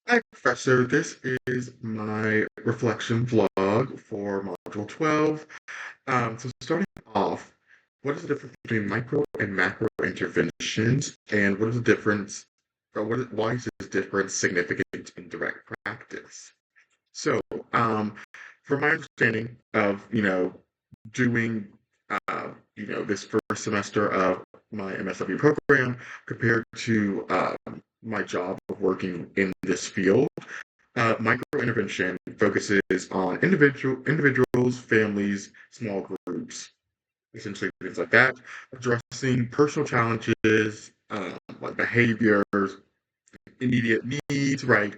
Hi, Professor. This is my reflection vlog for Module 12. So starting off, what is the difference between micro and macro interventions, and what is the difference, or why is this difference significant in direct practice? So, um, from my understanding of, doing, this first semester of my MSW program compared to my job of working in this field, microintervention focuses on individuals, families, small groups, essentially things like that, addressing personal challenges, like behaviors, immediate needs, right?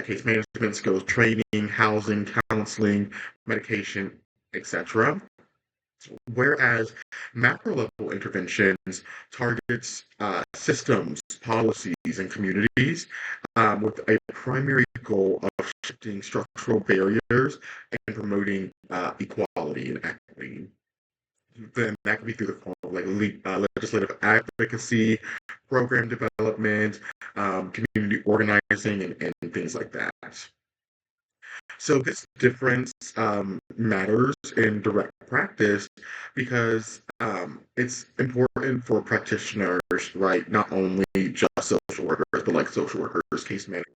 Case management skills, training, housing, counseling, medication, etc. Whereas macro level interventions targets systems, policies, and communities with a primary goal of shifting structural barriers and promoting equality and equity. Then that could be through the form of like legislative advocacy, program development, community organizing, and things like that. So this difference matters in direct practice because it's important for practitioners, right? Not only just social workers, but like social workers, case managers,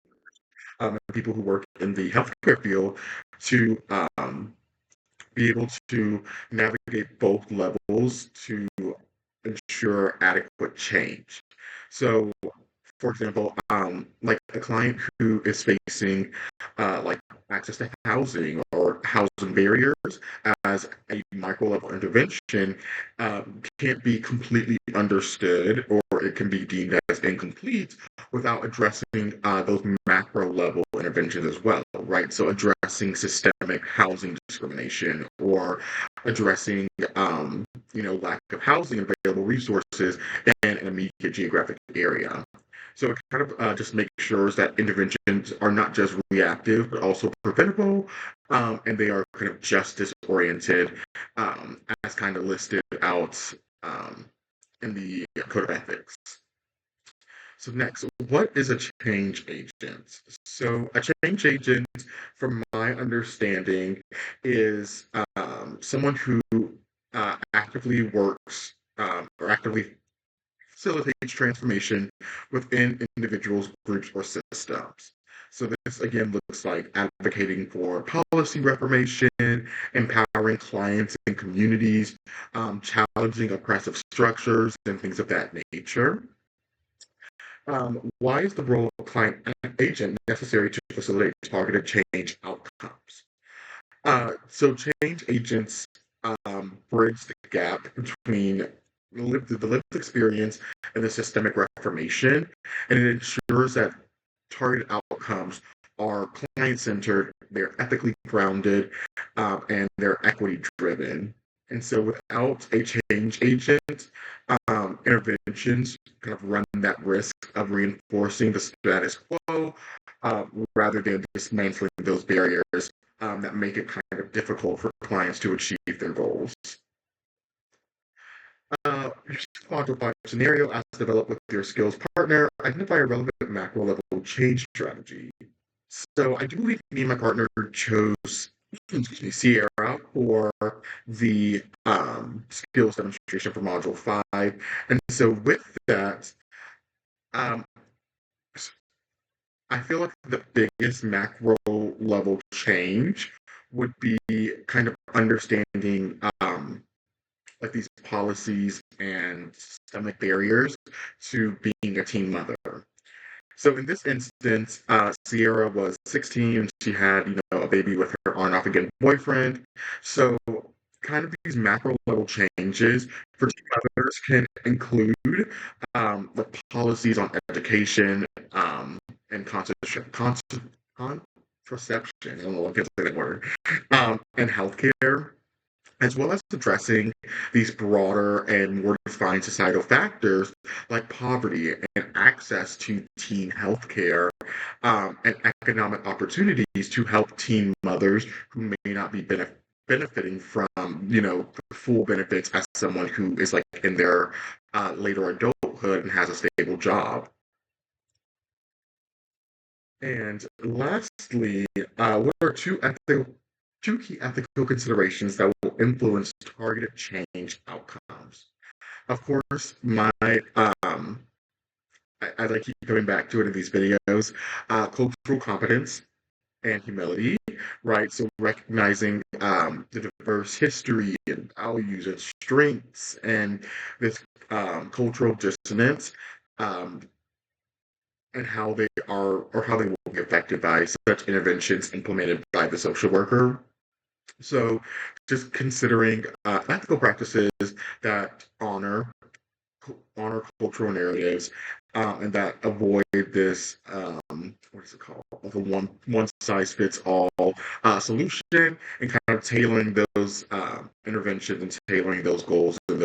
and people who work in the healthcare field to be able to navigate both levels to ensure adequate change. So for example, like a client who is facing like access to housing or housing barriers as a micro level intervention can't be completely understood or it can be deemed as incomplete without addressing those macro level interventions as well, right? So addressing systemic housing discrimination or addressing lack of housing and available resources in an immediate geographic area. So it kind of just makes sure that interventions are not just reactive, but also preventable, and they are kind of justice oriented, as kind of listed out um, in the Code of Ethics. So next, what is a change agent? So a change agent, from my understanding, is someone who actively works or actively facilitates transformation within individuals, groups, or systems. So this again looks like advocating for policy reformation, empowering clients and communities, challenging oppressive structures, and things of that nature. Why is the role of client agent necessary to facilitate targeted change outcomes? So change agents bridge the gap between the lived experience and the systemic reformation, and it ensures that targeted outcomes are client-centered, they're ethically grounded, and they're equity-driven. And so without a change agent, interventions kind of run that risk of reinforcing the status quo uh, rather than dismantling those barriers that make it kind of difficult for clients to achieve their goals. Your quantify scenario as developed with your skills partner. Identify a relevant macro level change strategy. So I do believe me and my partner chose excuse me, Sierra for the skills demonstration for Module 5. And so with that, um, I feel like the biggest macro level change would be kind of understanding like these policies and systemic barriers to being a teen mother. So in this instance, Sierra was 16 and she had, a baby with her on and off again boyfriend. So kind of these macro level changes for teen mothers can include the policies on education and contraception. I don't know what I can say that word. And healthcare as well as addressing these broader and more defined societal factors like poverty and access to teen health care and economic opportunities to help teen mothers who may not be benefiting from, the full benefits as someone who is like in their later adulthood and has a stable job. And lastly, what are two key ethical considerations that will influence targeted change outcomes? Of course, as I keep coming back to it in these videos, cultural competence and humility, right? So recognizing the diverse history and values and strengths and this cultural dissonance, um, and how they are or how they will be affected by such interventions implemented by the social worker. So, just considering ethical practices that honor cultural narratives, and that avoid this what is it called, like a one size fits all solution, and kind of tailoring those interventions and tailoring those goals and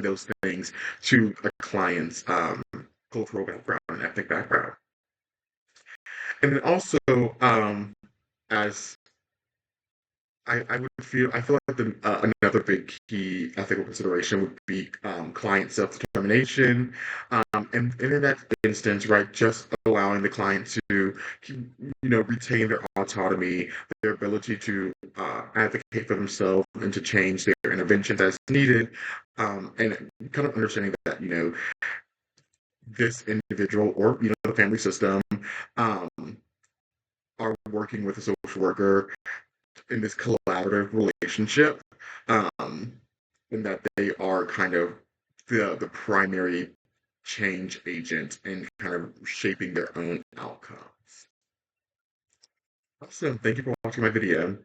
those things to a client's cultural background and ethnic background. And then also, as I feel like another big key ethical consideration would be client self-determination. And in that instance, right, just allowing the client to, retain their autonomy, their ability to advocate for themselves and to change their interventions as needed, and kind of understanding that, this individual or, the family system, um, are working with a social worker in this collaborative relationship, um, and that they are kind of the primary change agent in kind of shaping their own outcomes. Awesome. Thank you for watching my video.